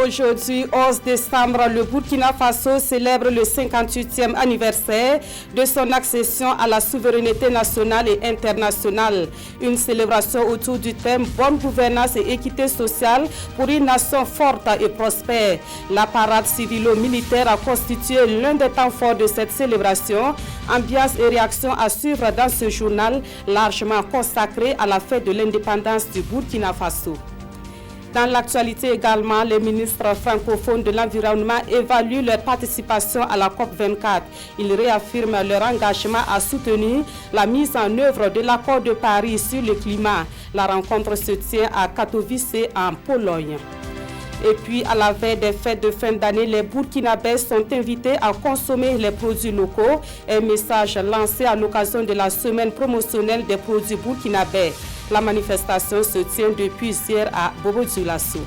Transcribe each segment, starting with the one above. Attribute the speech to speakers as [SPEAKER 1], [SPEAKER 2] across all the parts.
[SPEAKER 1] Aujourd'hui, 11 décembre, le Burkina Faso célèbre le 58e anniversaire de son accession à la souveraineté nationale et internationale. Une célébration autour du thème « Bonne gouvernance et équité sociale pour une nation forte et prospère ». La parade civilo-militaire a constitué l'un des temps forts de cette célébration. Ambiance et réaction à suivre dans ce journal largement consacré à la fête de l'indépendance du Burkina Faso. Dans l'actualité également, les ministres francophones de l'environnement évaluent leur participation à la COP24. Ils réaffirment leur engagement à soutenir la mise en œuvre de l'accord de Paris sur le climat. La rencontre se tient à Katowice en Pologne. Et puis, à la veille des fêtes de fin d'année, les Burkinabés sont invités à consommer les produits locaux. Un message lancé à l'occasion de la semaine promotionnelle des produits burkinabés. La manifestation se tient depuis hier à Bobo-Dioulasso.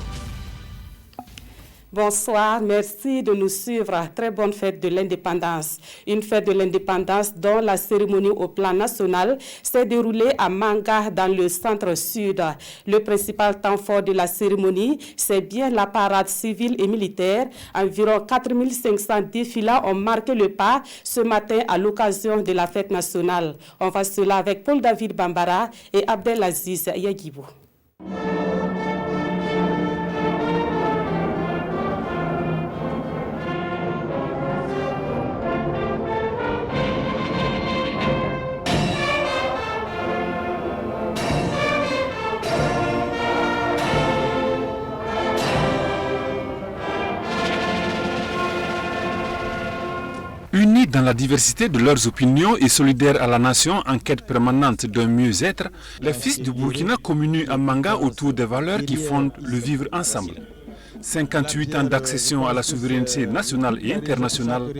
[SPEAKER 1] Bonsoir, merci de nous suivre. Très bonne fête de l'indépendance. Une fête de l'indépendance dont la cérémonie au plan national s'est déroulée à Manga dans le centre-sud. Le principal temps fort de la cérémonie, c'est bien la parade civile et militaire. Environ 4500 défilants ont marqué le pas ce matin à l'occasion de la fête nationale. On va cela avec Paul-David Bambara et Abdelaziz Yagibou.
[SPEAKER 2] Unis dans la diversité de leurs opinions et solidaires à la nation en quête permanente d'un mieux-être, les fils du Burkina communient à Manga autour des valeurs qui fondent le vivre ensemble. 58 ans d'accession à la souveraineté nationale et internationale,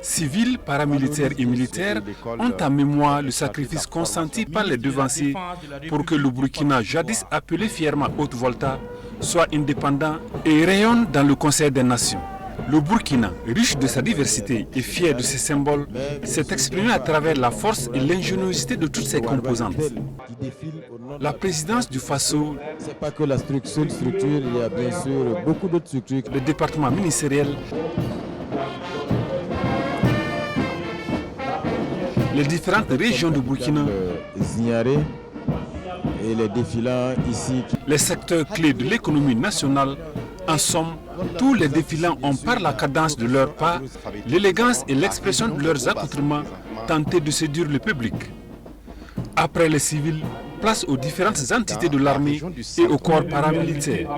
[SPEAKER 2] civils, paramilitaires et militaires ont en mémoire le sacrifice consenti par les devanciers pour que le Burkina, jadis appelé fièrement Haute-Volta, soit indépendant et rayonne dans le concert des nations. Le Burkina, riche de sa diversité et fier de ses symboles, s'est exprimé à travers la force et l'ingéniosité de toutes ses composantes. La présidence du Faso,
[SPEAKER 3] ce n'est pas que la seule structure, il y a bien sûr beaucoup d'autres structures.
[SPEAKER 2] Le département ministériel, les différentes régions du Burkina,
[SPEAKER 3] et les défilants ici.
[SPEAKER 2] Les secteurs clés de l'économie nationale, en somme, tous les défilants ont par la cadence de leur pas, l'élégance et l'expression de leurs accoutrements tenté de séduire le public. Après les civils, place aux différentes entités de l'armée et au corps paramilitaire.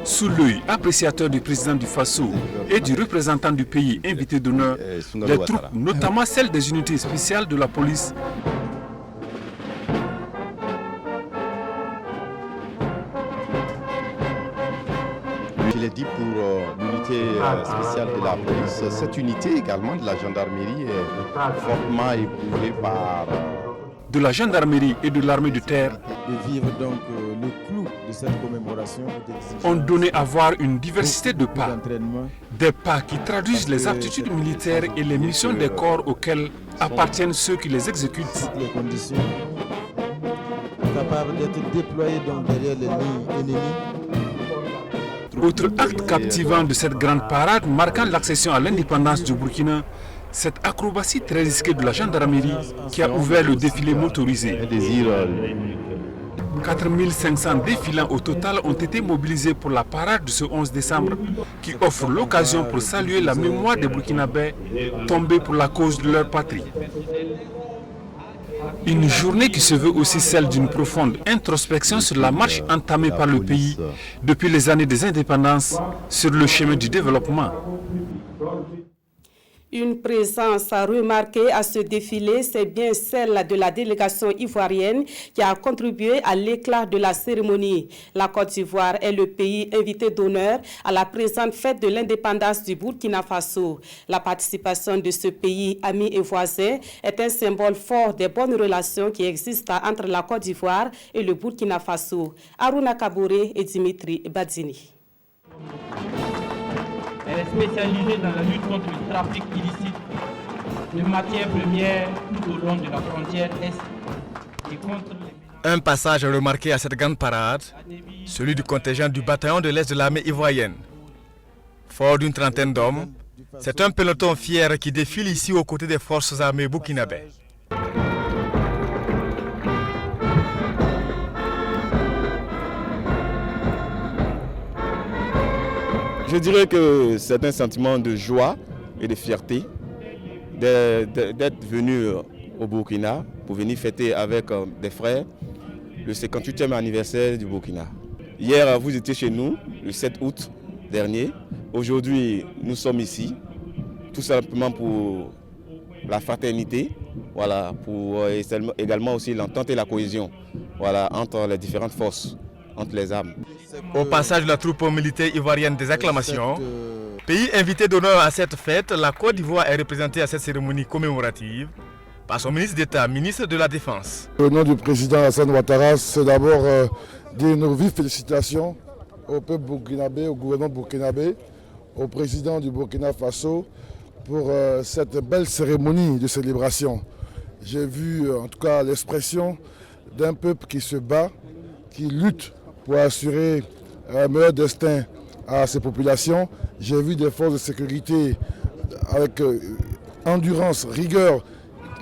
[SPEAKER 2] Sous l'œil appréciateur du président du Faso et du représentant du pays invité d'honneur, les troupes, notamment celles des unités spéciales de la police,
[SPEAKER 4] Je l'ai dit pour l'unité spéciale de la police. Cette unité également de la gendarmerie est fortement éprouvée par...
[SPEAKER 2] de la gendarmerie et de l'armée de terre,
[SPEAKER 3] De vivre donc le clou de cette commémoration.
[SPEAKER 2] ont donné à voir une diversité de pas.
[SPEAKER 3] D'entraînement.
[SPEAKER 2] Des pas qui traduisent les aptitudes militaires et les missions des corps auxquels appartiennent ceux qui les exécutent.
[SPEAKER 3] Toutes les conditions capables d'être déployés donc derrière les lignes ennemies.
[SPEAKER 2] Autre acte captivant de cette grande parade marquant l'accession à l'indépendance du Burkina, cette acrobatie très risquée de la gendarmerie qui a ouvert le défilé motorisé. 4500 défilants au total ont été mobilisés pour la parade de ce 11 décembre qui offre l'occasion pour saluer la mémoire des Burkinabés tombés pour la cause de leur patrie. Une journée qui se veut aussi celle d'une profonde introspection sur la marche entamée par le pays depuis les années des indépendances sur le chemin du développement.
[SPEAKER 1] Une présence remarquée à ce défilé, c'est bien celle de la délégation ivoirienne qui a contribué à l'éclat de la cérémonie. La Côte d'Ivoire est le pays invité d'honneur à la présente fête de l'indépendance du Burkina Faso. La participation de ce pays ami et voisin est un symbole fort des bonnes relations qui existent entre la Côte d'Ivoire et le Burkina Faso. Aruna Kabouré et Dimitri Badzini.
[SPEAKER 5] Elle est spécialisée dans la lutte contre le trafic illicite de matières premières tout au long de la frontière Est et contre les...
[SPEAKER 6] Un passage remarqué à cette grande parade, celui du contingent du bataillon de l'Est de l'armée ivoirienne. Fort d'une trentaine d'hommes, c'est un peloton fier qui défile ici aux côtés des forces armées burkinabées.
[SPEAKER 3] Je dirais que c'est un sentiment de joie et de fierté d'être venu au Burkina pour venir fêter avec des frères le 58e anniversaire du Burkina. Hier, vous étiez chez nous, le 7 août dernier. Aujourd'hui, nous sommes ici, tout simplement pour la fraternité, voilà, pour également aussi l'entente et la cohésion, voilà, entre les différentes forces, entre les armes.
[SPEAKER 6] Au passage de la troupe militaire ivoirienne des acclamations, pays invité d'honneur à cette fête, la Côte d'Ivoire est représentée à cette cérémonie commémorative par son ministre d'État, ministre de la Défense.
[SPEAKER 7] Au nom du président Alassane Ouattara, c'est d'abord dire nos vives félicitations au peuple burkinabé, au gouvernement burkinabé, au président du Burkina Faso pour cette belle cérémonie de célébration. J'ai vu en tout cas l'expression d'un peuple qui se bat, qui lutte pour assurer un meilleur destin à ses populations. J'ai vu des forces de sécurité avec endurance, rigueur,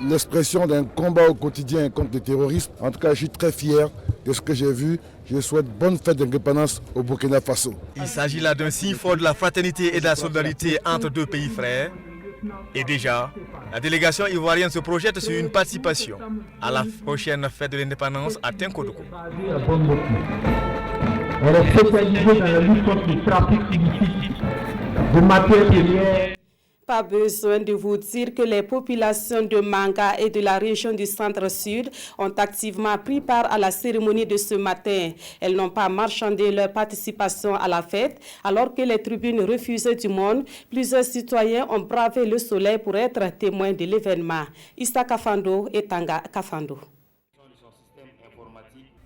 [SPEAKER 7] l'expression d'un combat au quotidien contre les terroristes. En tout cas, je suis très fier de ce que j'ai vu. Je souhaite bonne fête d'indépendance au Burkina Faso.
[SPEAKER 6] Il s'agit là d'un signe fort de la fraternité et de la solidarité entre deux pays frères. Et déjà, la délégation ivoirienne se projette sur une participation à la prochaine fête de l'indépendance à Tinkodougou.
[SPEAKER 5] Elle est spécialisée dans la lutte contre le trafic illicite de matières premières.
[SPEAKER 1] Pas besoin de vous dire que les populations de Manga et de la région du Centre-Sud ont activement pris part à la cérémonie de ce matin. Elles n'ont pas marchandé leur participation à la fête. Alors que les tribunes refusaient du monde, plusieurs citoyens ont bravé le soleil pour être témoins de l'événement. Issa Kafando et Tanga Kafando.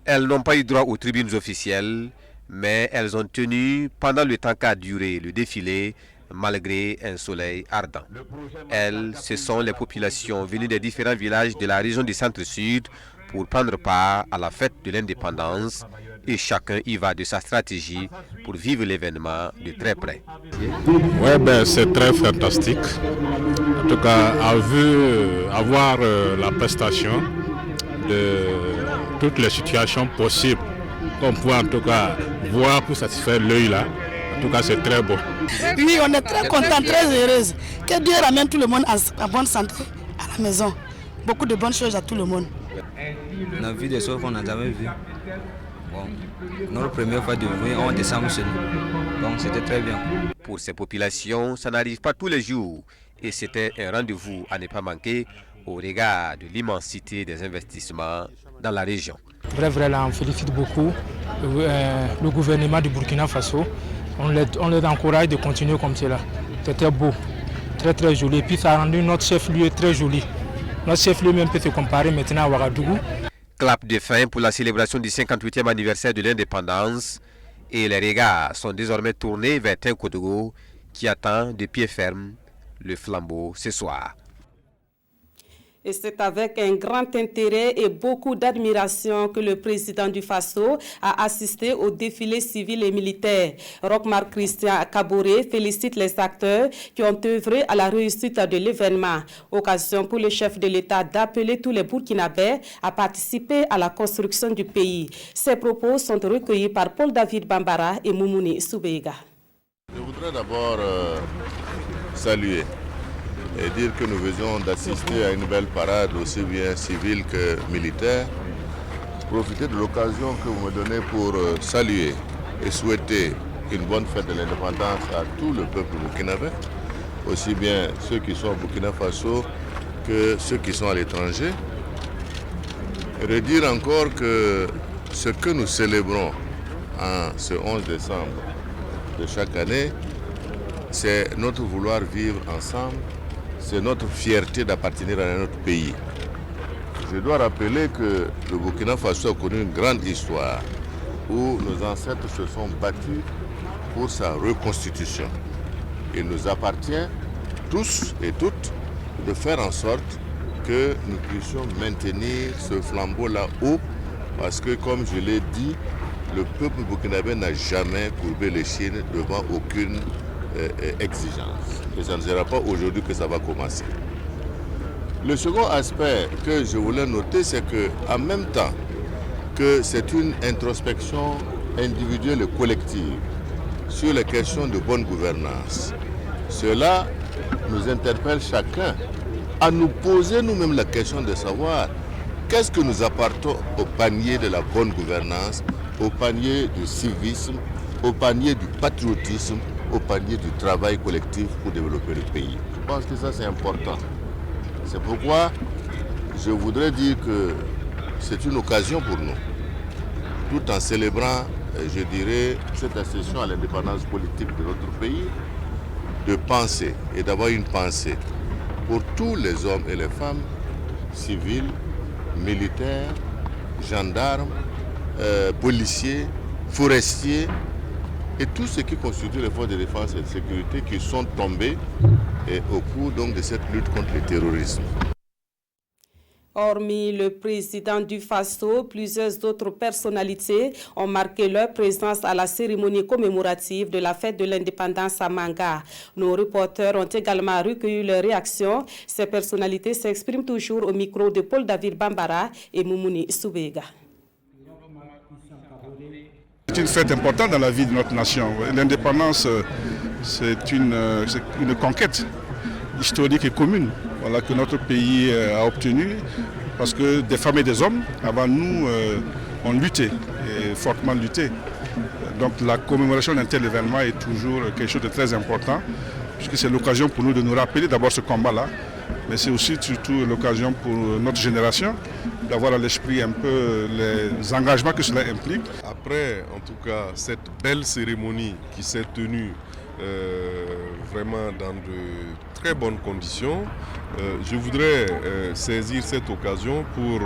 [SPEAKER 8] Elles n'ont pas eu droit aux tribunes officielles, mais elles ont tenu pendant le temps qu'a duré le défilé, malgré un soleil ardent. Elles, ce sont les populations venues des différents villages de la région du Centre-Sud pour prendre part à la fête de l'indépendance et chacun y va de sa stratégie pour vivre l'événement de très près.
[SPEAKER 9] Ouais, c'est très fantastique. En tout cas, à voir la prestation de toutes les situations possibles qu'on peut en tout cas voir pour satisfaire l'œil là. En tout cas, c'est très beau.
[SPEAKER 10] Oui, on est très contents, très heureuses. Que Dieu ramène tout le monde en bonne santé à la maison. Beaucoup de bonnes choses à tout le monde.
[SPEAKER 11] On a vu des choses qu'on n'a jamais vues. Bon, notre première fois de venir, on descend chez nous. Donc c'était très bien.
[SPEAKER 8] Pour ces populations, ça n'arrive pas tous les jours. Et c'était un rendez-vous à ne pas manquer au regard de l'immensité des investissements dans la région.
[SPEAKER 12] Là, on félicite beaucoup le gouvernement du Burkina Faso. On les encourage de continuer comme cela. C'était beau, très très joli. Et puis ça a rendu notre chef-lieu très joli. Notre chef-lieu même peut se comparer maintenant à Ouagadougou.
[SPEAKER 8] Clap de fin pour la célébration du 58e anniversaire de l'indépendance. Et les regards sont désormais tournés vers Tinkodougou qui attend de pied ferme le flambeau ce soir.
[SPEAKER 1] Et c'est avec un grand intérêt et beaucoup d'admiration que le président du Faso a assisté au défilé civil et militaire. Rochmar Christian Kaboré félicite les acteurs qui ont œuvré à la réussite de l'événement. Occasion pour le chef de l'État d'appeler tous les Burkinabés à participer à la construction du pays. Ces propos sont recueillis par Paul-David Bambara et Moumouni Soubeiga.
[SPEAKER 4] Je voudrais d'abord saluer et dire que nous venons d'assister à une belle parade aussi bien civile que militaire. Profiter de l'occasion que vous me donnez pour saluer et souhaiter une bonne fête de l'indépendance à tout le peuple burkinabé, aussi bien ceux qui sont au Burkina Faso que ceux qui sont à l'étranger. Et redire encore que ce que nous célébrons en ce 11 décembre de chaque année, c'est notre vouloir vivre ensemble. C'est notre fierté d'appartenir à notre pays. Je dois rappeler que le Burkina Faso a connu une grande histoire où nos ancêtres se sont battus pour sa reconstitution. Il nous appartient, tous et toutes, de faire en sorte que nous puissions maintenir ce flambeau-là haut, parce que, comme je l'ai dit, le peuple burkinabé n'a jamais courbé les chines devant aucune exigence. Et ça ne sera pas aujourd'hui que ça va commencer. Le second aspect que je voulais noter, c'est qu'en même temps que c'est une introspection individuelle et collective sur les questions de bonne gouvernance, cela nous interpelle chacun à nous poser nous-mêmes la question de savoir qu'est-ce que nous apportons au panier de la bonne gouvernance, au panier du civisme, au panier du patriotisme, au panier du travail collectif pour développer le pays. Je pense que ça c'est important. C'est pourquoi je voudrais dire que c'est une occasion pour nous, tout en célébrant, je dirais, cette accession à l'indépendance politique de notre pays, de penser et d'avoir une pensée pour tous les hommes et les femmes, civils, militaires, gendarmes, policiers, forestiers et tous ceux qui constituent les forces de défense et de sécurité qui sont tombés au cours donc, de cette lutte contre le terrorisme.
[SPEAKER 1] Hormis le président du Faso, plusieurs autres personnalités ont marqué leur présence à la cérémonie commémorative de la fête de l'indépendance à Manga. Nos reporters ont également recueilli leurs réactions. Ces personnalités s'expriment toujours au micro de Paul David Bambara et Moumouni Soubega.
[SPEAKER 13] C'est une fête importante dans la vie de notre nation. L'indépendance, c'est une conquête historique et commune, voilà, que notre pays a obtenue, parce que des femmes et des hommes avant nous ont lutté, et fortement lutté. Donc la commémoration d'un tel événement est toujours quelque chose de très important, puisque c'est l'occasion pour nous de nous rappeler d'abord ce combat-là, mais c'est aussi surtout l'occasion pour notre génération d'avoir à l'esprit un peu les engagements que cela implique.
[SPEAKER 14] Après, en tout cas, cette belle cérémonie qui s'est tenue vraiment dans de très bonnes conditions, je voudrais saisir cette occasion pour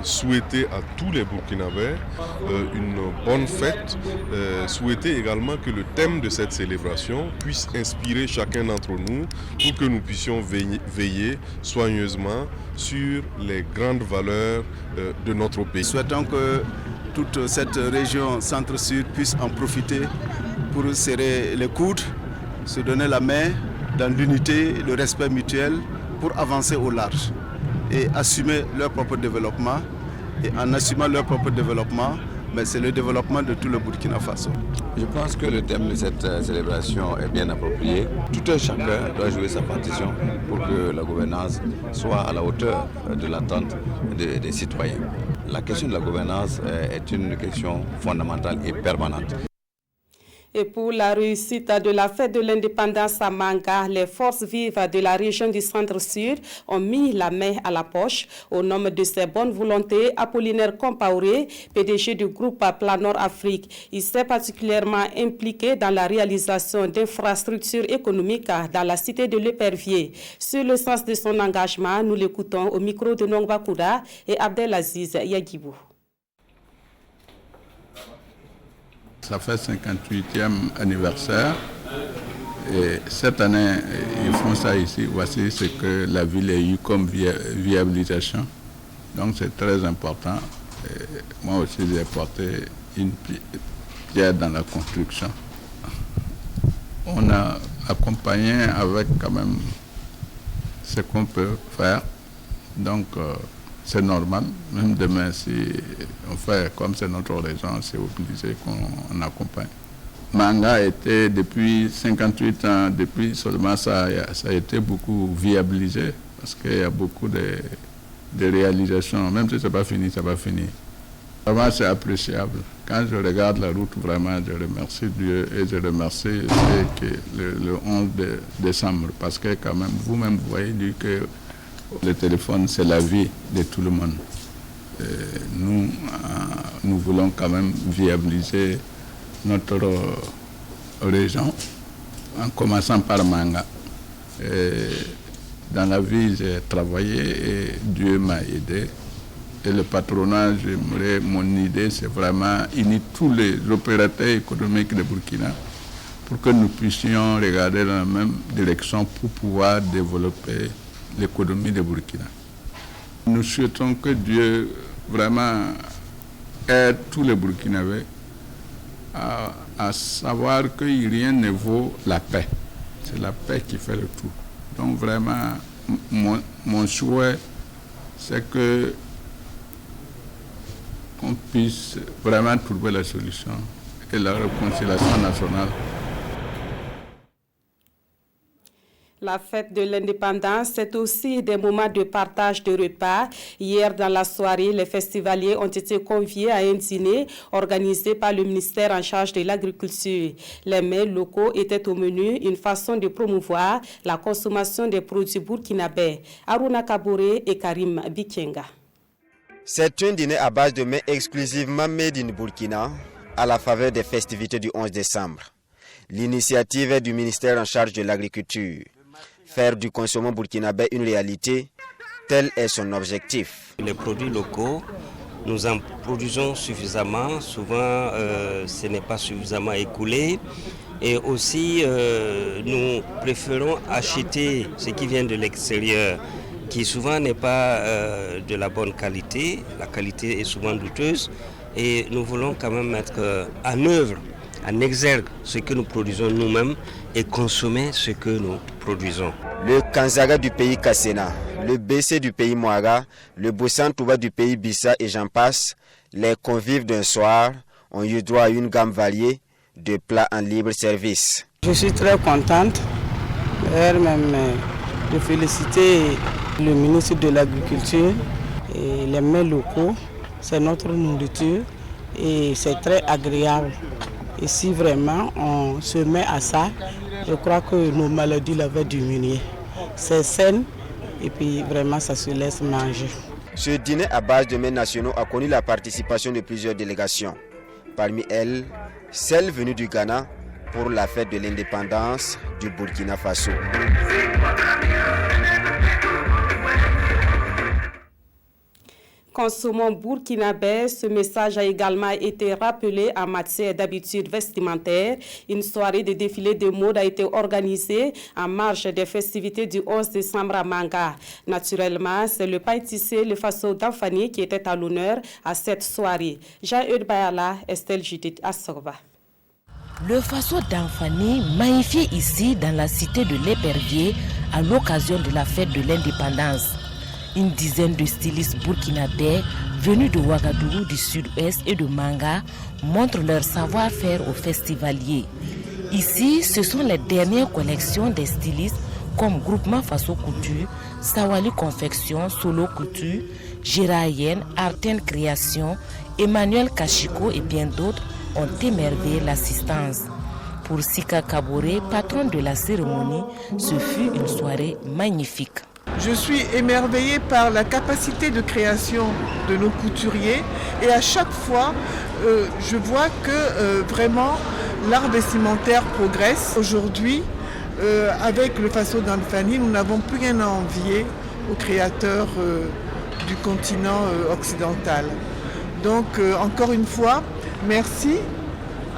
[SPEAKER 14] souhaiter à tous les Burkinabés une bonne fête, souhaiter également que le thème de cette célébration puisse inspirer chacun d'entre nous pour que nous puissions veiller soigneusement sur les grandes valeurs de notre pays.
[SPEAKER 15] Souhaitons que toute cette région centre-sud puisse en profiter pour serrer les coudes, se donner la main dans l'unité, le respect mutuel pour avancer au large et assumer leur propre développement. Et en assumant leur propre développement, c'est le développement de tout le Burkina Faso.
[SPEAKER 16] Je pense que le thème de cette célébration est bien approprié. Tout un chacun doit jouer sa partition pour que la gouvernance soit à la hauteur de l'attente des citoyens. La question de la gouvernance est une question fondamentale et permanente.
[SPEAKER 1] Et pour la réussite de la fête de l'indépendance à Manga, les forces vives de la région du Centre-Sud ont mis la main à la poche. Au nom de ses bonnes volontés, Apollinaire Compaoré, PDG du groupe Planor Afrique, il s'est particulièrement impliqué dans la réalisation d'infrastructures économiques dans la cité de l'Épervier. Sur le sens de son engagement, nous l'écoutons au micro de Nongba Kouda et Abdelaziz Yagibou.
[SPEAKER 17] Ça fait 58e anniversaire et cette année, ils font ça ici. Voici ce que la ville a eu comme viabilisation. Donc c'est très important. Et moi aussi, j'ai porté une pierre dans la construction. On a accompagné avec quand même ce qu'on peut faire. Donc c'est normal, même demain, si on fait comme c'est notre région, c'est obligé qu'on accompagne. Manga était depuis 58 ans, depuis seulement ça a été beaucoup viabilisé, parce qu'il y a beaucoup de réalisations, même si ce n'est pas fini, ça va finir. Vraiment, c'est appréciable. Quand je regarde la route, vraiment, je remercie Dieu et je remercie le 11 décembre, parce que quand même, vous-même, vous voyez que le téléphone, c'est la vie de tout le monde. Nous voulons quand même viabiliser notre région, en commençant par Manga. Dans la vie, j'ai travaillé et Dieu m'a aidé. Et le patronat, mon idée, c'est vraiment unir tous les opérateurs économiques de Burkina pour que nous puissions regarder dans la même direction pour pouvoir développer l'économie de Burkina. Nous souhaitons que Dieu vraiment aide tous les Burkinabés à à savoir que rien ne vaut la paix. C'est la paix qui fait le tout. Donc vraiment, mon souhait, c'est qu'on puisse vraiment trouver la solution et la réconciliation nationale.
[SPEAKER 1] La fête de l'indépendance, c'est aussi des moments de partage de repas. Hier, dans la soirée, les festivaliers ont été conviés à un dîner organisé par le ministère en charge de l'agriculture. Les mets locaux étaient au menu, une façon de promouvoir la consommation des produits burkinabés. Aruna Kabouré et Karim Bikenga.
[SPEAKER 18] C'est un dîner à base de mets exclusivement made in Burkina à la faveur des festivités du 11 décembre. L'initiative est du ministère en charge de l'agriculture. Faire du consommant burkinabé une réalité, tel est son objectif.
[SPEAKER 19] Les produits locaux, nous en produisons suffisamment. Souvent, ce n'est pas suffisamment écoulé. Et aussi, nous préférons acheter ce qui vient de l'extérieur, qui souvent n'est pas de la bonne qualité. La qualité est souvent douteuse. Et nous voulons quand même mettre en œuvre, en exergue ce que nous produisons nous-mêmes et consommer ce que nous produisons.
[SPEAKER 18] Le Kanzaga du pays Kassena, le Bessé du pays Moaga, le Boussan Touba du pays Bissa et j'en passe, les convives d'un soir ont eu droit à une gamme variée de plats en libre service.
[SPEAKER 20] Je suis très contente même de féliciter le ministre de l'Agriculture et les mets locaux. C'est notre nourriture et c'est très agréable. Et si vraiment on se met à ça, je crois que nos maladies l'avaient diminué. C'est sain et puis vraiment ça se laisse manger.
[SPEAKER 18] Ce dîner à base de mets nationaux a connu la participation de plusieurs délégations. Parmi elles, celle venue du Ghana pour la fête de l'indépendance du Burkina Faso.
[SPEAKER 1] Consommons burkinabé, ce message a également été rappelé en matière d'habitudes vestimentaires. Une soirée de défilé de mode a été organisée en marge des festivités du 11 décembre à Manga. Naturellement, c'est le pain tissé, le faso d'Anfani qui était à l'honneur à cette soirée. Jean-Eudes Bayala, Estelle Judith Assorba.
[SPEAKER 21] Le faso d'Anfani, magnifié ici dans la cité de l'Épervier à l'occasion de la fête de l'indépendance. Une dizaine de stylistes burkinabés venus de Ouagadougou du sud-ouest et de Manga montrent leur savoir-faire aux festivaliers. Ici, ce sont les dernières collections des stylistes comme Groupement Faso Couture, Sawali Confection, Solo Couture, Girayen, Arten Création, Emmanuel Kachiko et bien d'autres ont émerveillé l'assistance. Pour Sika Kaboré, patron de la cérémonie, ce fut une soirée magnifique.
[SPEAKER 22] Je suis émerveillée par la capacité de création de nos couturiers et à chaque fois, je vois que vraiment l'art vestimentaire progresse. Aujourd'hui, avec le faso d'Anfani, nous n'avons plus rien à envier aux créateurs du continent occidental. Donc encore une fois, merci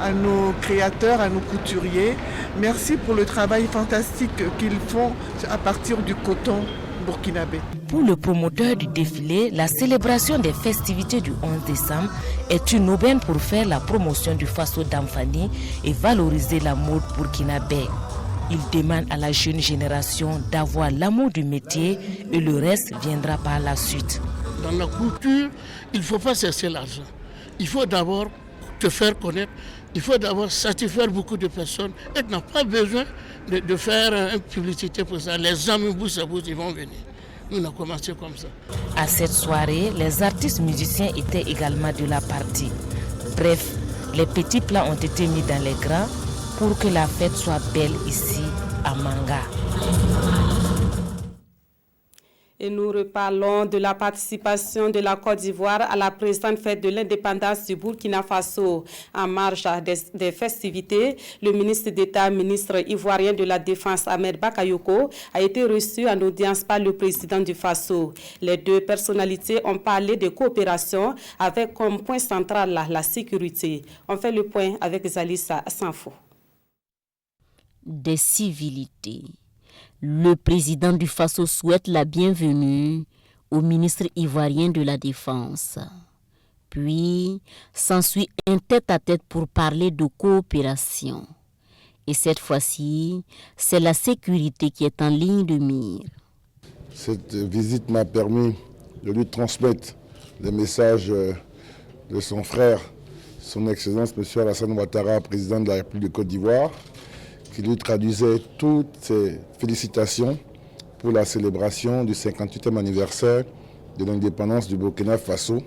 [SPEAKER 22] à nos créateurs, à nos couturiers. Merci pour le travail fantastique qu'ils font à partir du coton burkinabé.
[SPEAKER 21] Pour le promoteur du défilé, la célébration des festivités du 11 décembre est une aubaine pour faire la promotion du faso d'Anfani et valoriser la mode burkinabé. Il demande à la jeune génération d'avoir l'amour du métier et le reste viendra par la suite.
[SPEAKER 23] Dans la culture, il ne faut pas chercher l'argent. Il faut d'abord te faire connaître. Il faut d'abord satisfaire beaucoup de personnes et tu n'as pas besoin de faire une publicité pour ça. Les amis bouche à bouche, ils vont venir. Nous, on a commencé comme ça.
[SPEAKER 21] À cette soirée, les artistes musiciens étaient également de la partie. Bref, les petits plats ont été mis dans les grands pour que la fête soit belle ici à Manga.
[SPEAKER 1] Et nous reparlons de la participation de la Côte d'Ivoire à la présente fête de l'indépendance du Burkina Faso. En marge des festivités, le ministre d'État, ministre ivoirien de la Défense, Ahmed Bakayoko, a été reçu en audience par le président du Faso. Les deux personnalités ont parlé de coopération avec comme point central la sécurité. On fait le point avec Zalissa Sanfo.
[SPEAKER 24] Des civilités. Le président du Faso souhaite la bienvenue au ministre ivoirien de la Défense. Puis, s'ensuit un tête-à-tête pour parler de coopération. Et cette fois-ci, c'est la sécurité qui est en ligne de mire.
[SPEAKER 2] Cette visite m'a permis de lui transmettre les messages de son frère, son Excellence M. Alassane Ouattara, président de la République de Côte d'Ivoire, qui lui traduisait toutes ses félicitations pour la célébration du 58e anniversaire de l'indépendance du Burkina Faso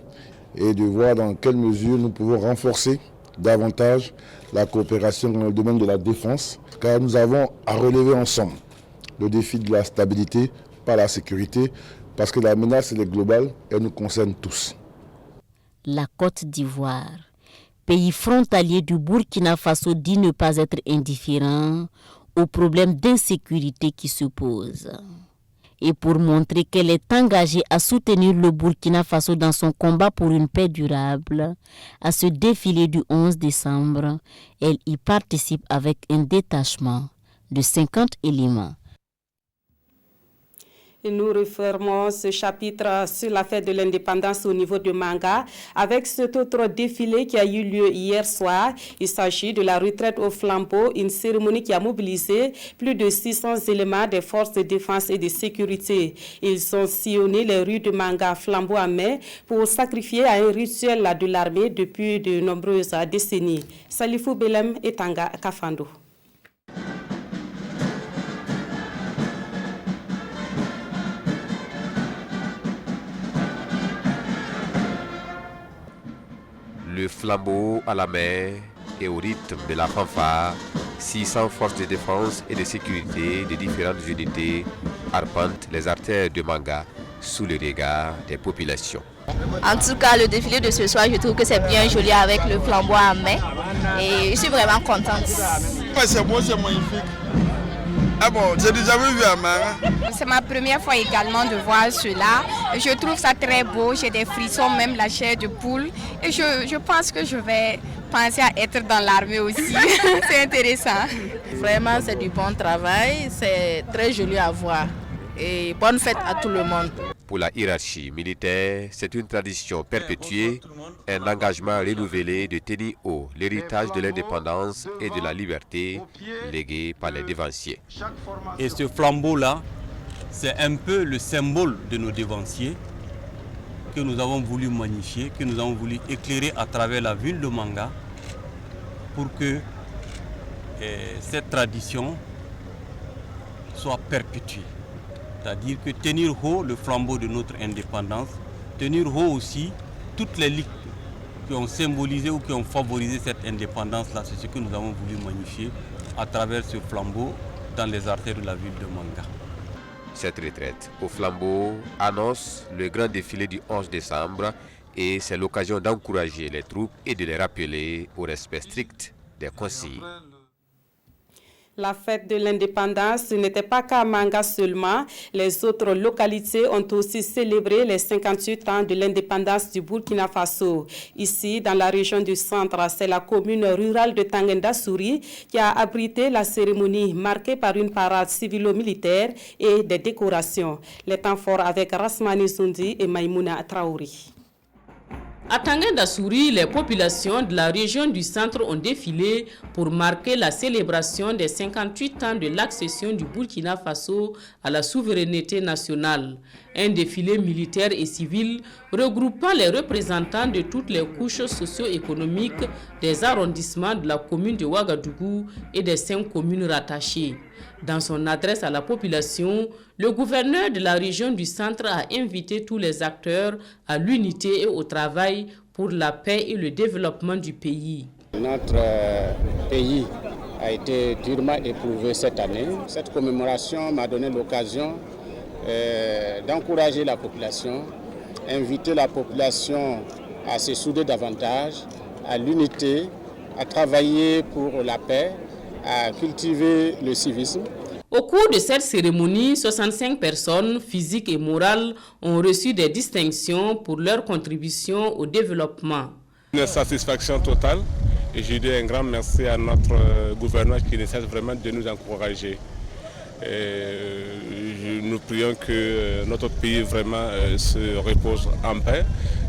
[SPEAKER 2] et de voir dans quelle mesure nous pouvons renforcer davantage la coopération dans le domaine de la défense, car nous avons à relever ensemble le défi de la stabilité par la sécurité, parce que la menace elle est globale, elle nous concerne tous.
[SPEAKER 24] La Côte d'Ivoire, pays frontalier du Burkina Faso, dit ne pas être indifférent aux problèmes d'insécurité qui se posent. Et pour montrer qu'elle est engagée à soutenir le Burkina Faso dans son combat pour une paix durable, à ce défilé du 11 décembre, elle y participe avec un détachement de 50 éléments.
[SPEAKER 1] Et nous refermons ce chapitre sur la fête de l'indépendance au niveau de Manga avec cet autre défilé qui a eu lieu hier soir. Il s'agit de la retraite au flambeau, une cérémonie qui a mobilisé plus de 600 éléments des forces de défense et de sécurité. Ils ont sillonné les rues de Manga flambeau à main pour sacrifier à un rituel de l'armée depuis de nombreuses décennies. Salifou Belem et Tanga Kafando.
[SPEAKER 8] Le flambeau à la main et au rythme de la fanfare, 600 forces de défense et de sécurité de différentes unités arpentent les artères de Manga sous le regard des populations.
[SPEAKER 3] En tout cas, le défilé de ce soir, je trouve que c'est bien joli avec le flambeau à main et je suis vraiment contente.
[SPEAKER 6] C'est beau, c'est magnifique. Ah bon, j'ai déjà vu à Manga.
[SPEAKER 7] C'est ma première fois également de voir cela. Je trouve ça très beau, j'ai des frissons, même la chair de poule. Et je pense que je vais penser à être dans l'armée aussi. C'est intéressant.
[SPEAKER 25] Vraiment, c'est du bon travail, c'est très joli à voir. Et bonne fête à tout le monde.
[SPEAKER 8] Pour la hiérarchie militaire, c'est une tradition perpétuée, un engagement renouvelé de tenir haut l'héritage de l'indépendance et de la liberté légué par les dévanciers.
[SPEAKER 26] Et ce flambeau-là, c'est un peu le symbole de nos dévanciers que nous avons voulu magnifier, que nous avons voulu éclairer à travers la ville de Manga pour que cette tradition soit perpétuée. C'est-à-dire que tenir haut le flambeau de notre indépendance, tenir haut aussi toutes les ligues qui ont symbolisé ou qui ont favorisé cette indépendance-là, c'est ce que nous avons voulu magnifier à travers ce flambeau dans les artères de la ville de Manga.
[SPEAKER 8] Cette retraite au flambeau annonce le grand défilé du 11 décembre et c'est l'occasion d'encourager les troupes et de les rappeler au respect strict des consignes.
[SPEAKER 1] La fête de l'indépendance n'était pas qu'à Manga seulement. Les autres localités ont aussi célébré les 58 ans de l'indépendance du Burkina Faso. Ici, dans la région du centre, c'est la commune rurale de Tanguenda-Souri qui a abrité la cérémonie marquée par une parade civilo-militaire et des décorations. Les temps forts avec Rasmani Zundi et Maïmouna Traouri.
[SPEAKER 27] À Tanguenda-Souri, les populations de la région du centre ont défilé pour marquer la célébration des 58 ans de l'accession du Burkina Faso à la souveraineté nationale. Un défilé militaire et civil regroupant les représentants de toutes les couches socio-économiques des arrondissements de la commune de Ouagadougou et des 5 communes rattachées. Dans son adresse à la population, le gouverneur de la région du centre a invité tous les acteurs à l'unité et au travail pour la paix et le développement du pays.
[SPEAKER 28] Notre pays a été durement éprouvé cette année. Cette commémoration m'a donné l'occasion d'encourager la population, inviter la population à se souder davantage, à l'unité, à travailler pour la paix, à cultiver le civisme.
[SPEAKER 27] Au cours de cette cérémonie, 65 personnes physiques et morales ont reçu des distinctions pour leur contribution au développement.
[SPEAKER 29] Une satisfaction totale et je dis un grand merci à notre gouverneur qui ne cesse vraiment de nous encourager. Nous prions que notre pays vraiment se repose en paix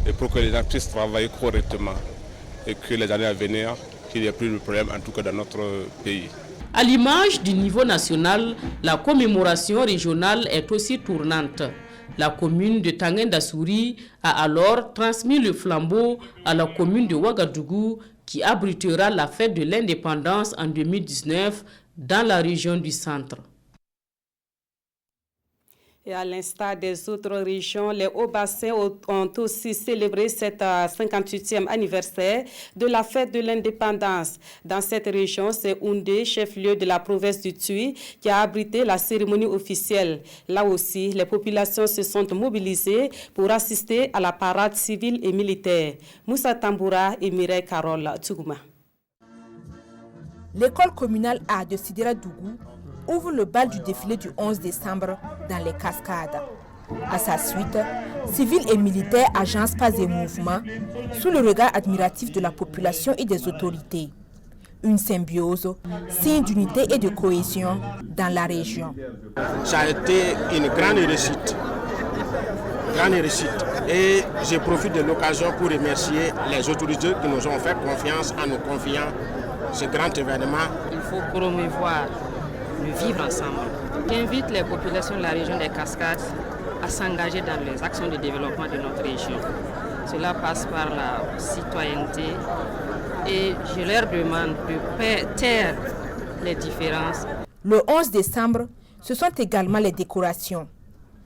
[SPEAKER 29] et pour que les gens puissent travailler correctement et que les années à venir, qu'il n'y ait plus de problème, en tout cas dans notre pays.
[SPEAKER 27] À l'image du niveau national, la commémoration régionale est aussi tournante. La commune de Tanguy-Ndassuri a alors transmis le flambeau à la commune de Ouagadougou qui abritera la fête de l'indépendance en 2019 dans la région du centre.
[SPEAKER 1] Et à l'instar des autres régions, les Hauts-Bassins ont aussi célébré cet 58e anniversaire de la fête de l'indépendance. Dans cette région, c'est Houndé, chef-lieu de la province du Tuy, qui a abrité la cérémonie officielle. Là aussi, les populations se sont mobilisées pour assister à la parade civile et militaire. Moussa Tamboura et Mireille Carole Tchougouma.
[SPEAKER 4] L'école communale A de Sidira Dougou ouvre le bal du défilé du 11 décembre dans les Cascades. À sa suite, civils et militaires agencent pas et mouvements sous le regard admiratif de la population et des autorités. Une symbiose, signe d'unité et de cohésion dans la région.
[SPEAKER 5] Ça a été une grande réussite. Et je profite de l'occasion pour remercier les autorités qui nous ont fait confiance en nous confiant ce grand événement.
[SPEAKER 9] Il faut promouvoir le vivre ensemble. J'invite les populations de la région des Cascades à s'engager dans les actions de développement de notre région. Cela passe par la citoyenneté et je leur demande de taire les différences.
[SPEAKER 4] Le 11 décembre, ce sont également les décorations.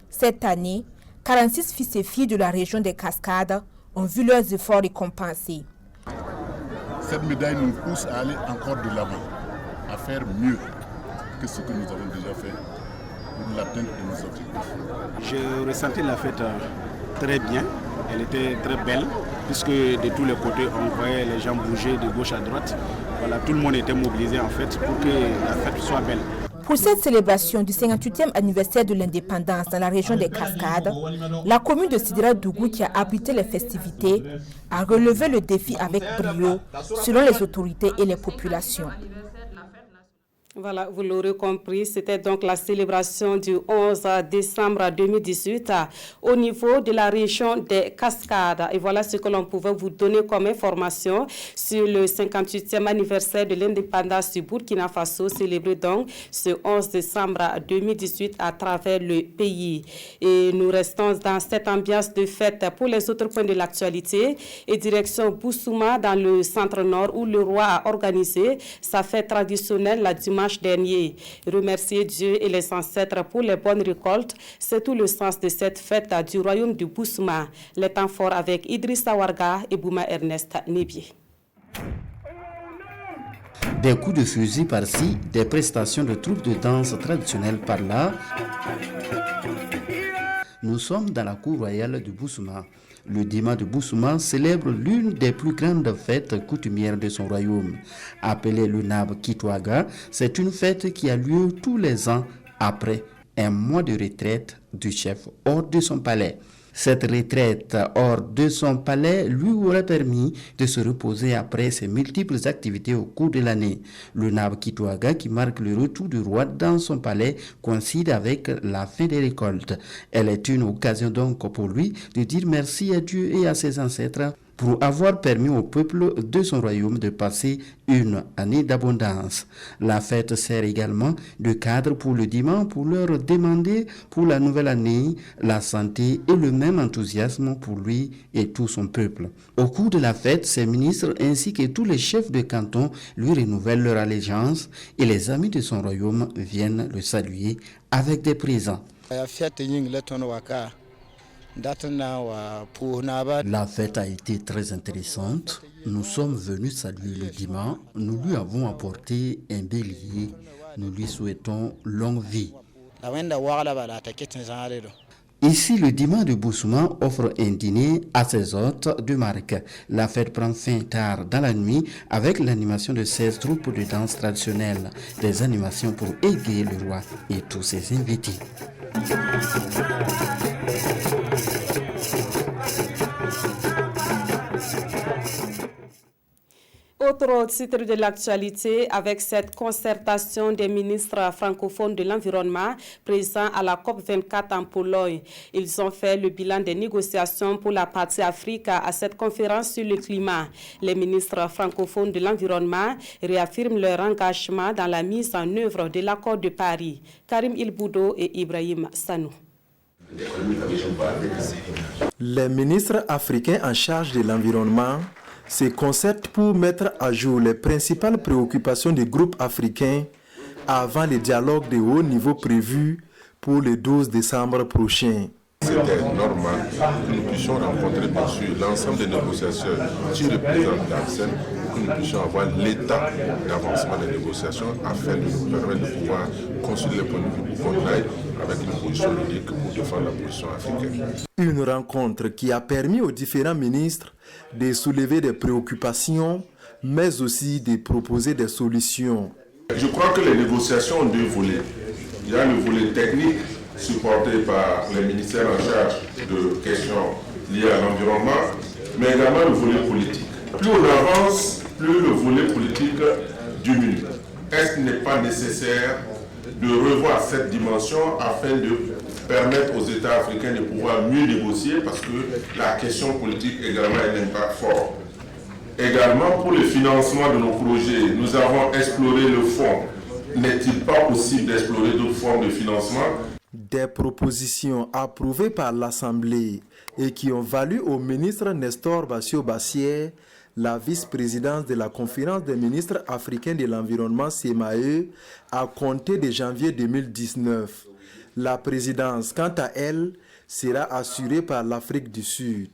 [SPEAKER 4] Cette année, 46 fils et filles de la région des Cascades ont vu leurs efforts récompensés.
[SPEAKER 10] Cette médaille nous pousse à aller encore de l'avant, à faire mieux que ce que nous avons déjà fait pour l'atteinte de nos objectifs.
[SPEAKER 5] Je ressentais la fête très bien, elle était très belle, puisque de tous les côtés on voyait les gens bouger de gauche à droite. Voilà, tout le monde était mobilisé en fait pour que la fête soit belle.
[SPEAKER 4] Pour cette célébration du 58e anniversaire de l'indépendance dans la région des Cascades, la commune de Sidira Dougou, qui a abrité les festivités, a relevé le défi avec brio selon les autorités et les populations.
[SPEAKER 1] Voilà, vous l'aurez compris, c'était donc la célébration du 11 décembre 2018 au niveau de la région des Cascades. Et voilà ce que l'on pouvait vous donner comme information sur le 58e anniversaire de l'indépendance du Burkina Faso, célébré donc ce 11 décembre 2018 à travers le pays. Et nous restons dans cette ambiance de fête pour les autres points de l'actualité et direction Boussouma dans le centre-nord où le roi a organisé sa fête traditionnelle la dimanche dernier. Remercier Dieu et les ancêtres pour les bonnes récoltes, c'est tout le sens de cette fête du royaume du Boussouma. Les temps forts avec Idrissa Warga et Bouma Ernest Nébié.
[SPEAKER 11] Des coups de fusil par-ci, des prestations de troupes de danse traditionnelles par-là. Nous sommes dans la cour royale du Boussouma. Le Dima de Boussouma célèbre l'une des plus grandes fêtes coutumières de son royaume. Appelée le Nab Kitwaga, c'est une fête qui a lieu tous les ans après un mois de retraite du chef hors de son palais. Cette retraite hors de son palais lui aurait permis de se reposer après ses multiples activités au cours de l'année. Le Nab Kitwaga, qui marque le retour du roi dans son palais, coïncide avec la fin des récoltes. Elle est une occasion donc pour lui de dire merci à Dieu et à ses ancêtres pour avoir permis au peuple de son royaume de passer une année d'abondance. La fête sert également de cadre pour le dimanche pour leur demander pour la nouvelle année la santé et le même enthousiasme pour lui et tout son peuple. Au cours de la fête, ses ministres ainsi que tous les chefs de canton lui renouvellent leur allégeance et les amis de son royaume viennent le saluer avec des présents. La fête a été très intéressante. Nous sommes venus saluer le dimanche. Nous lui avons apporté un bélier. Nous lui souhaitons longue vie. Ici, le dimanche de Boussouma offre un dîner à ses hôtes de marque. La fête prend fin tard dans la nuit avec l'animation de 16 troupes de danse traditionnelles. Des animations pour égayer le roi et tous ses invités.
[SPEAKER 1] Autre titre de l'actualité, avec cette concertation des ministres francophones de l'environnement présents à la COP24 en Pologne. Ils ont fait le bilan des négociations pour la partie Afrique à cette conférence sur le climat. Les ministres francophones de l'environnement réaffirment leur engagement dans la mise en œuvre de l'accord de Paris. Karim Ilboudo et Ibrahim Sanou.
[SPEAKER 12] Les ministres africains en charge de l'environnement se concertent pour mettre à jour les principales préoccupations des groupes africains avant le dialogue de haut niveau prévu pour le 12 décembre prochain.
[SPEAKER 10] C'était normal que nous puissions rencontrer bien sûr l'ensemble des négociations qui représentent l'ANSEM, que nous puissions avoir l'état d'avancement des négociations afin de nous permettre de pouvoir construire les points de vue qu'on aille avec une position unique pour défendre la position africaine.
[SPEAKER 12] Une rencontre qui a permis aux différents ministres de soulever des préoccupations, mais aussi de proposer des solutions.
[SPEAKER 10] Je crois que les négociations ont deux volets. Il y a le volet technique supporté par les ministères en charge de questions liées à l'environnement, mais également le volet politique. Plus on avance, plus le volet politique diminue. Est-ce qu'il n'est pas nécessaire de revoir cette dimension afin de permettre aux États africains de pouvoir mieux négocier parce que la question politique également a un impact fort. Également pour le financement de nos projets, nous avons exploré le fonds. N'est-il pas possible d'explorer d'autres formes de financement?
[SPEAKER 12] Des propositions approuvées par l'Assemblée et qui ont valu au ministre Nestor Bassio-Bassier la vice-présidence de la conférence des ministres africains de l'environnement CMAE à compter de janvier 2019. La présidence, quant à elle, sera assurée par l'Afrique du Sud.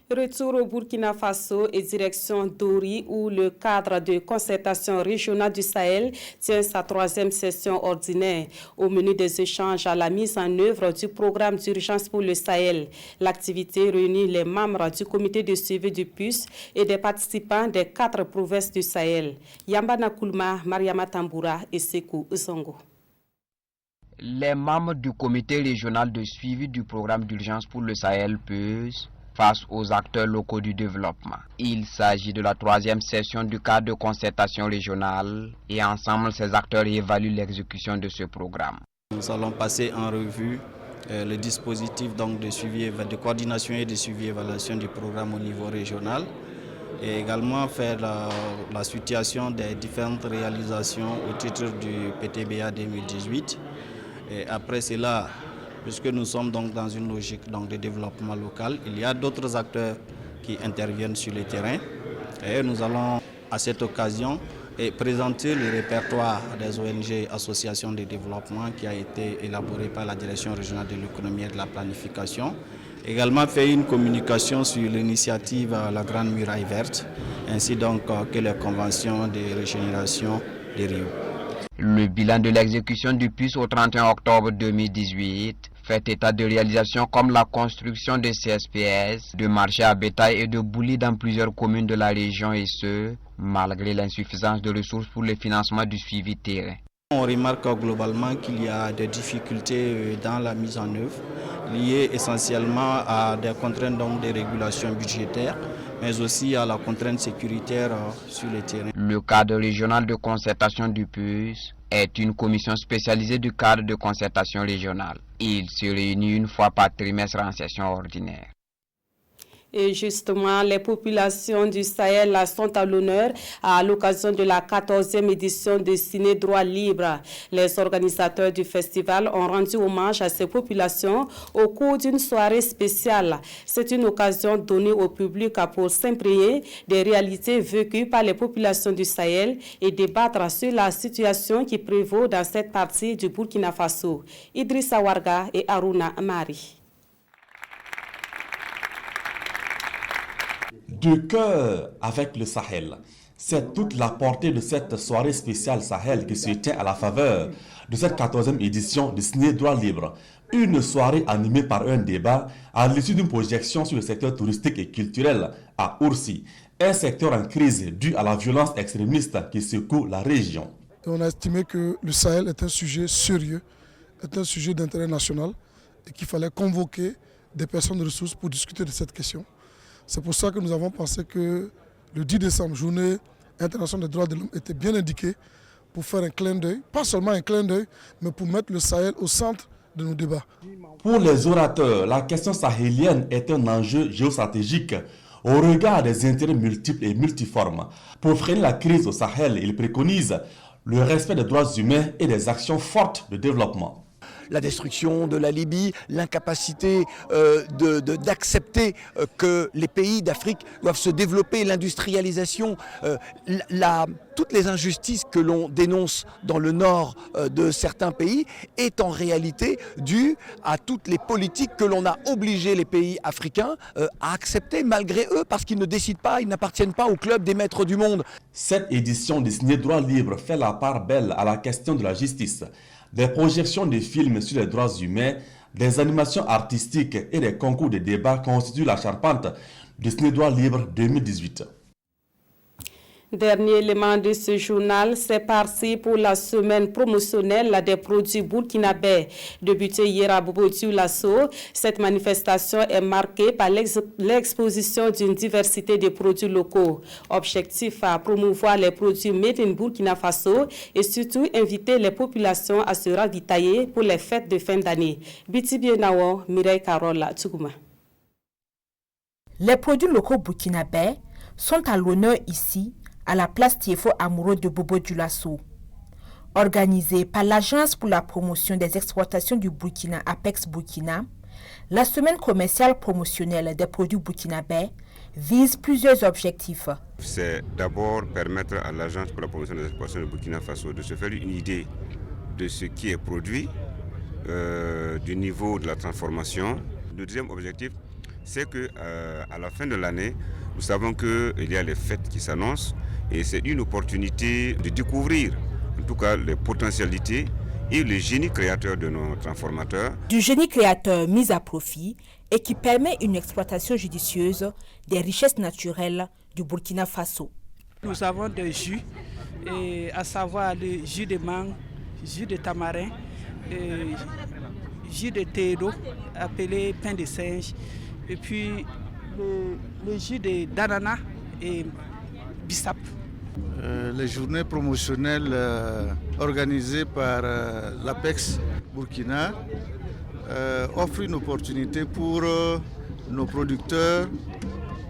[SPEAKER 1] Retour au Burkina Faso et direction d'Ori où le cadre de concertation régionale du Sahel tient sa 3e session ordinaire. Au menu des échanges à la mise en œuvre du programme d'urgence pour le Sahel. L'activité réunit les membres du comité de suivi du PUS et des participants des 4 provinces du Sahel. Yambana Koulma, Mariama Tamboura et Sekou Zongo.
[SPEAKER 13] Les membres du comité régional de suivi du programme d'urgence pour le Sahel PUS face aux acteurs locaux du développement. Il s'agit de la 3e session du cadre de concertation régionale et ensemble ces acteurs évaluent l'exécution de ce programme.
[SPEAKER 14] Nous allons passer en revue le dispositif donc, de suivi, de coordination et de suivi et évaluation du programme au niveau régional et également faire la situation des différentes réalisations au titre du PTBA 2018. Et après cela, puisque nous sommes donc dans une logique donc, de développement local, il y a d'autres acteurs qui interviennent sur le terrain. Et nous allons à cette occasion présenter le répertoire des ONG associations de développement qui a été élaboré par la Direction régionale de l'économie et de la planification. Également faire une communication sur l'initiative La Grande Muraille Verte, ainsi donc que les conventions de régénération des Rio.
[SPEAKER 13] Le bilan de l'exécution du PUS au 31 octobre 2018 fait état de réalisations comme la construction de CSPS, de marchés à bétail et de boulis dans plusieurs communes de la région et ce, malgré l'insuffisance de ressources pour le financement du suivi terrain.
[SPEAKER 14] On remarque globalement qu'il y a des difficultés dans la mise en œuvre liées essentiellement à des contraintes donc, de régulation budgétaire, mais aussi à la contrainte sécuritaire sur le terrain.
[SPEAKER 13] Le cadre régional de concertation du PUS est une commission spécialisée du cadre de concertation régionale. Il se réunit une fois par trimestre en session ordinaire.
[SPEAKER 1] Et justement, les populations du Sahel sont à l'honneur à l'occasion de la 14e édition de Ciné Droit Libre. Les organisateurs du festival ont rendu hommage à ces populations au cours d'une soirée spéciale. C'est une occasion donnée au public pour s'imprégner des réalités vécues par les populations du Sahel et débattre sur la situation qui prévaut dans cette partie du Burkina Faso. Idrissa Warga et Aruna Mari.
[SPEAKER 15] De cœur avec le Sahel. C'est toute la portée de cette soirée spéciale Sahel qui se tient à la faveur de cette 14e édition de Ciné Droit Libre. Une soirée animée par un débat à l'issue d'une projection sur le secteur touristique et culturel à Oursi, un secteur en crise dû à la violence extrémiste qui secoue la région.
[SPEAKER 16] On a estimé que le Sahel est un sujet sérieux, est un sujet d'intérêt national et qu'il fallait convoquer des personnes de ressources pour discuter de cette question. C'est pour ça que nous avons pensé que le 10 décembre, journée internationale des droits de l'homme, était bien indiquée pour faire un clin d'œil, pas seulement un clin d'œil, mais pour mettre le Sahel au centre de nos débats.
[SPEAKER 15] Pour les orateurs, la question sahélienne est un enjeu géostratégique au regard des intérêts multiples et multiformes. Pour freiner la crise au Sahel, ils préconisent le respect des droits humains et des actions fortes de développement.
[SPEAKER 2] La destruction de la Libye, l'incapacité d'accepter que les pays d'Afrique doivent se développer, l'industrialisation, toutes les injustices que l'on dénonce dans le nord de certains pays est en réalité due à toutes les politiques que l'on a obligé les pays africains à accepter malgré eux parce qu'ils ne décident pas, ils n'appartiennent pas au club des maîtres du monde.
[SPEAKER 15] Cette édition destinée Droits libres fait la part belle à la question de la justice. Des projections de films sur les droits humains, des animations artistiques et des concours de débat constituent la charpente de Ciné Droits libres 2018.
[SPEAKER 1] Dernier élément de ce journal, c'est parti pour la semaine promotionnelle des produits burkinabés. Débutée hier à Bobo-Dioulasso, cette manifestation est marquée par l'exposition d'une diversité de produits locaux. Objectif à promouvoir les produits made in Burkina Faso et surtout inviter les populations à se ravitailler pour les fêtes de fin d'année. Biti Bienawo, Mireille Carole, Tchoukouma.
[SPEAKER 4] Les produits locaux burkinabés sont à l'honneur ici, à la place Tiefo Amoureux de Bobo-Dioulasso. Organisée par l'Agence pour la promotion des exportations du Burkina, Apex Burkina, la semaine commerciale promotionnelle des produits burkinabés vise plusieurs objectifs.
[SPEAKER 17] C'est d'abord permettre à l'Agence pour la promotion des exportations du Burkina Faso de se faire une idée de ce qui est produit, du niveau de la transformation. Le deuxième objectif, c'est qu'à la fin de l'année, nous savons qu'il y a les fêtes qui s'annoncent et c'est une opportunité de découvrir en tout cas les potentialités et le génie créateur de nos transformateurs.
[SPEAKER 4] Du génie créateur mis à profit et qui permet une exploitation judicieuse des richesses naturelles du Burkina Faso.
[SPEAKER 18] Nous avons des jus, à savoir le jus de mangue, jus de tamarin, jus de thé d'eau appelé pain de singe, et puis le jus d'ananas et bissap.
[SPEAKER 19] Les journées promotionnelles organisées par l'Apex Burkina offrent une opportunité pour nos producteurs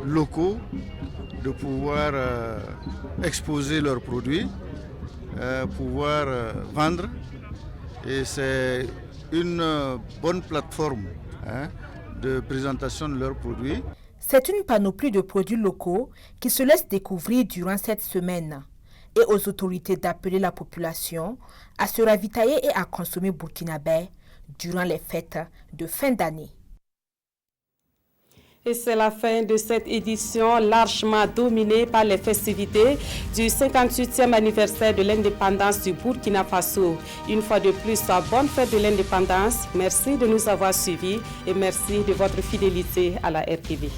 [SPEAKER 19] locaux de pouvoir exposer leurs produits, pouvoir vendre. Et c'est une bonne plateforme de présentation de leurs produits.
[SPEAKER 4] C'est une panoplie de produits locaux qui se laissent découvrir durant cette semaine et aux autorités d'appeler la population à se ravitailler et à consommer burkinabé durant les fêtes de fin d'année.
[SPEAKER 1] Et c'est la fin de cette édition largement dominée par les festivités du 58e anniversaire de l'indépendance du Burkina Faso. Une fois de plus, bonne fête de l'indépendance. Merci de nous avoir suivis et merci de votre fidélité à la RTV.